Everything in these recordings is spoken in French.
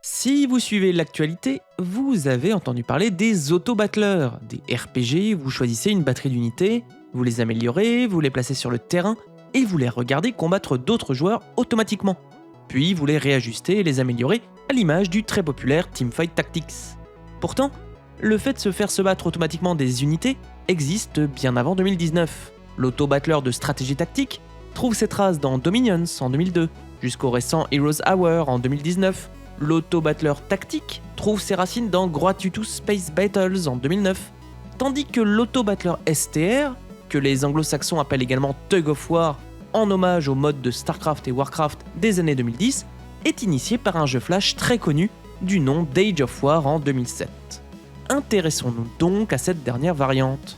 Si vous suivez l'actualité, vous avez entendu parler des auto-battleurs, des RPG, vous choisissez une batterie d'unités, vous les améliorez, vous les placez sur le terrain et vous les regardez combattre d'autres joueurs automatiquement. Puis vous les réajustez et les améliorez à l'image du très populaire Teamfight Tactics. Pourtant, le fait de se faire se battre automatiquement des unités existe bien avant 2019. L'auto-battleur de stratégie tactique trouve ses traces dans Dominions en 2002, jusqu'au récent Heroes Hour en 2019. L'auto-battleur tactique trouve ses racines dans Gratuitous Space Battles en 2009, tandis que l'auto-battleur STR, que les anglo-saxons appellent également Tug of War en hommage au mode de StarCraft et Warcraft des années 2010, est initié par un jeu flash très connu du nom d'Age of War en 2007. Intéressons-nous donc à cette dernière variante.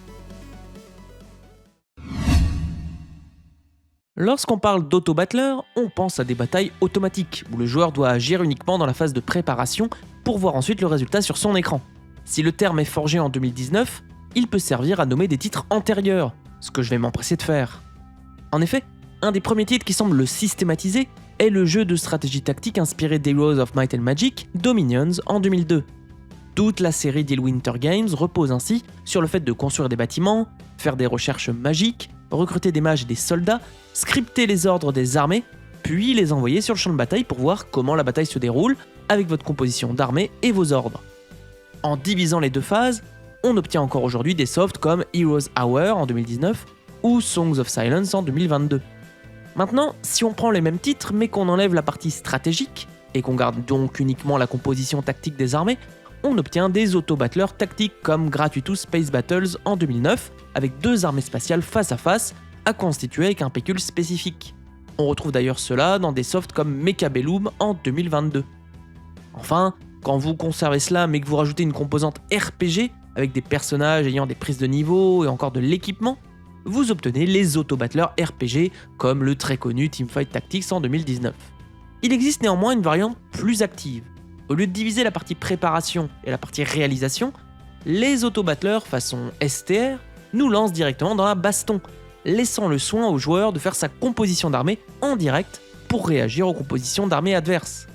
Lorsqu'on parle d'auto-battleur, on pense à des batailles automatiques, où le joueur doit agir uniquement dans la phase de préparation pour voir ensuite le résultat sur son écran. Si le terme est forgé en 2019, il peut servir à nommer des titres antérieurs, ce que je vais m'empresser de faire. En effet, un des premiers titres qui semble le systématiser est le jeu de stratégie tactique inspiré d'Heroes of Might and Magic, Dominions, en 2002. Toute la série d'Illwinter Games repose ainsi sur le fait de construire des bâtiments, faire des recherches magiques, recruter des mages et des soldats, scripter les ordres des armées, puis les envoyer sur le champ de bataille pour voir comment la bataille se déroule avec votre composition d'armée et vos ordres. En divisant les deux phases, on obtient encore aujourd'hui des softs comme Heroes Hour en 2019 ou Songs of Silence en 2022. Maintenant, si on prend les mêmes titres mais qu'on enlève la partie stratégique et qu'on garde donc uniquement la composition tactique des armées, on obtient des auto-battleurs tactiques comme Gratuitous Space Battles en 2009, avec deux armées spatiales face à face, à constituer avec un pécule spécifique. On retrouve d'ailleurs cela dans des softs comme Mechabellum en 2022. Enfin, quand vous conservez cela mais que vous rajoutez une composante RPG, avec des personnages ayant des prises de niveau et encore de l'équipement, vous obtenez les auto-battleurs RPG comme le très connu Teamfight Tactics en 2019. Il existe néanmoins une variante plus active. Au lieu de diviser la partie préparation et la partie réalisation, les auto-battleurs façon STR nous lancent directement dans la baston, laissant le soin au joueur de faire sa composition d'armée en direct pour réagir aux compositions d'armées adverses.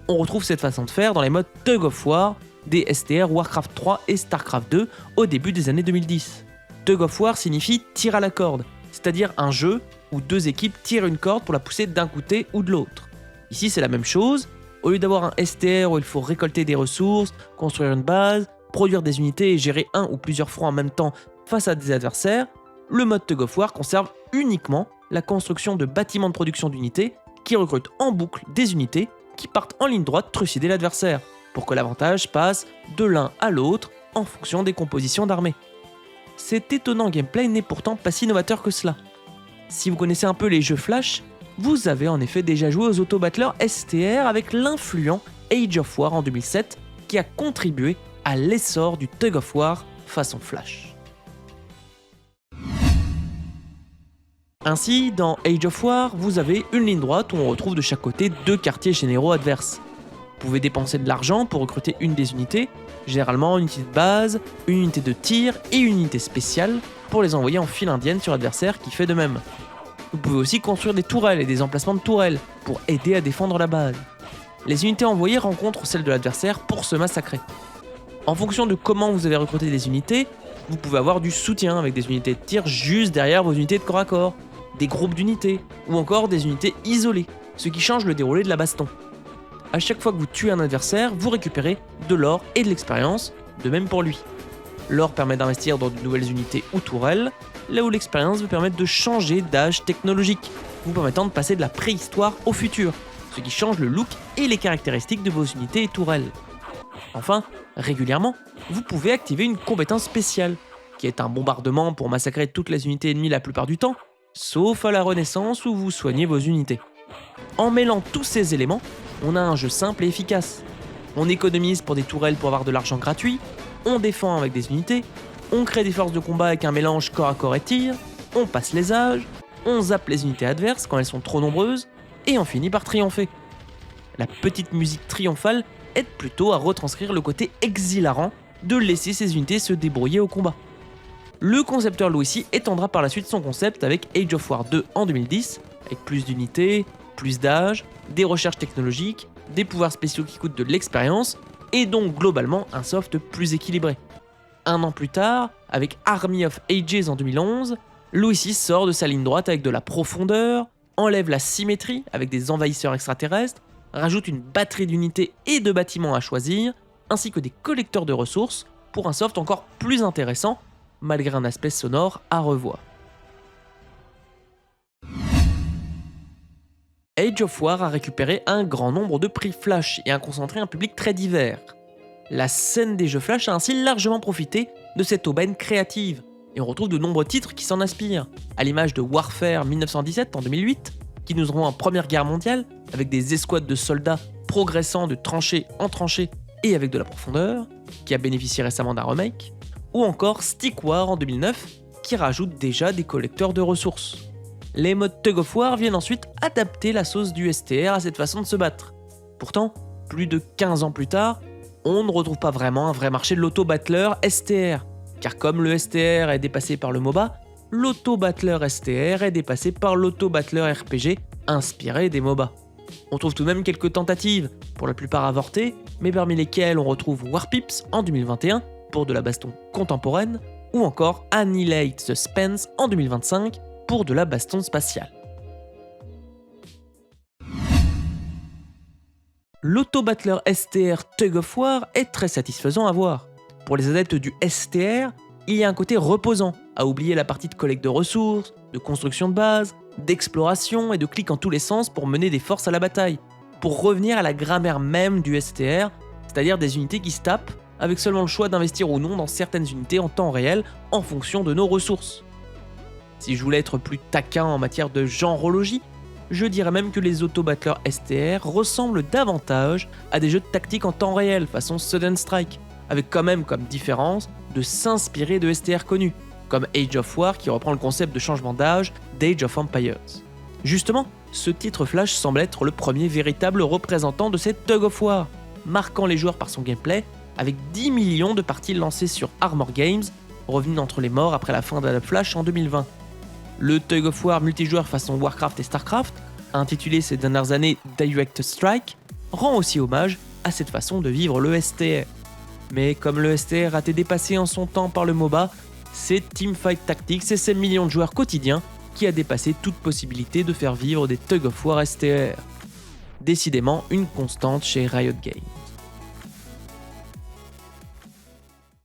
On retrouve cette façon de faire dans les modes Tug of War des STR Warcraft 3 et Starcraft 2 au début des années 2010. Tug of War signifie tir à la corde, c'est-à-dire un jeu où deux équipes tirent une corde pour la pousser d'un côté ou de l'autre. Ici c'est la même chose. Au lieu d'avoir un STR où il faut récolter des ressources, construire une base, produire des unités et gérer un ou plusieurs fronts en même temps face à des adversaires, le mode Tug of War conserve uniquement la construction de bâtiments de production d'unités qui recrutent en boucle des unités qui partent en ligne droite trucider l'adversaire, pour que l'avantage passe de l'un à l'autre en fonction des compositions d'armées. Cet étonnant gameplay n'est pourtant pas si novateur que cela. Si vous connaissez un peu les jeux Flash, vous avez en effet déjà joué aux auto-battleurs STR avec l'influent Age of War en 2007 qui a contribué à l'essor du Tug of War façon Flash. Ainsi, dans Age of War, vous avez une ligne droite où on retrouve de chaque côté deux quartiers généraux adverses. Vous pouvez dépenser de l'argent pour recruter une des unités, généralement une unité de base, une unité de tir et une unité spéciale pour les envoyer en file indienne sur l'adversaire qui fait de même. Vous pouvez aussi construire des tourelles et des emplacements de tourelles pour aider à défendre la base. Les unités envoyées rencontrent celles de l'adversaire pour se massacrer. En fonction de comment vous avez recruté des unités, vous pouvez avoir du soutien avec des unités de tir juste derrière vos unités de corps à corps, des groupes d'unités ou encore des unités isolées, ce qui change le déroulé de la baston. À chaque fois que vous tuez un adversaire, vous récupérez de l'or et de l'expérience, de même pour lui. L'or permet d'investir dans de nouvelles unités ou tourelles, là où l'expérience vous permet de changer d'âge technologique, vous permettant de passer de la préhistoire au futur, ce qui change le look et les caractéristiques de vos unités et tourelles. Enfin, régulièrement, vous pouvez activer une compétence spéciale, qui est un bombardement pour massacrer toutes les unités ennemies la plupart du temps, sauf à la Renaissance où vous soignez vos unités. En mêlant tous ces éléments, on a un jeu simple et efficace. On économise pour des tourelles pour avoir de l'argent gratuit, on défend avec des unités, on crée des forces de combat avec un mélange corps à corps et tir, on passe les âges, on zappe les unités adverses quand elles sont trop nombreuses, et on finit par triompher. La petite musique triomphale aide plutôt à retranscrire le côté exhilarant de laisser ces unités se débrouiller au combat. Le concepteur Louis étendra par la suite son concept avec Age of War 2 en 2010, avec plus d'unités, plus d'âge, des recherches technologiques des pouvoirs spéciaux qui coûtent de l'expérience, et donc globalement un soft plus équilibré. Un an plus tard, avec Army of Ages en 2011, Louis VI sort de sa ligne droite avec de la profondeur, enlève la symétrie avec des envahisseurs extraterrestres, rajoute une batterie d'unités et de bâtiments à choisir, ainsi que des collecteurs de ressources pour un soft encore plus intéressant, malgré un aspect sonore à revoir. Age of War a récupéré un grand nombre de prix Flash et a concentré un public très divers. La scène des jeux Flash a ainsi largement profité de cette aubaine créative, et on retrouve de nombreux titres qui s'en inspirent, à l'image de Warfare 1917 en 2008, qui nous auront en Première Guerre mondiale, avec des escouades de soldats progressant de tranchée en tranchée et avec de la profondeur, qui a bénéficié récemment d'un remake, ou encore Stick War en 2009, qui rajoute déjà des collecteurs de ressources. Les modes Tug of War viennent ensuite adapter la sauce du STR à cette façon de se battre. Pourtant, plus de 15 ans plus tard, on ne retrouve pas vraiment un vrai marché de l'auto-battleur STR, car comme le STR est dépassé par le MOBA, l'auto-battleur STR est dépassé par l'auto-battleur RPG inspiré des MOBA. On trouve tout de même quelques tentatives, pour la plupart avortées, mais parmi lesquelles on retrouve Warpips en 2021 pour de la baston contemporaine, ou encore Annihilate the Spence en 2025 pour de la baston spatiale. L'auto-battleur STR Tug of War est très satisfaisant à voir. Pour les adeptes du STR, il y a un côté reposant, à oublier la partie de collecte de ressources, de construction de base, d'exploration et de clics en tous les sens pour mener des forces à la bataille, pour revenir à la grammaire même du STR, c'est-à-dire des unités qui se tapent, avec seulement le choix d'investir ou non dans certaines unités en temps réel en fonction de nos ressources. Si je voulais être plus taquin en matière de genrologie, je dirais même que les auto-battleurs STR ressemblent davantage à des jeux de tactique en temps réel façon Sudden Strike, avec quand même comme différence de s'inspirer de STR connus, comme Age of War qui reprend le concept de changement d'âge d'Age of Empires. Justement, ce titre Flash semble être le premier véritable représentant de cette Tug of War, marquant les joueurs par son gameplay, avec 10 millions de parties lancées sur Armor Games, revenu d'entre les morts après la fin de la Flash en 2020. Le Tug of War multijoueur façon Warcraft et Starcraft, intitulé ces dernières années Direct Strike, rend aussi hommage à cette façon de vivre le STR. Mais comme le STR a été dépassé en son temps par le MOBA, c'est Teamfight Tactics et ses millions de joueurs quotidiens qui a dépassé toute possibilité de faire vivre des Tug of War STR. Décidément une constante chez Riot Games.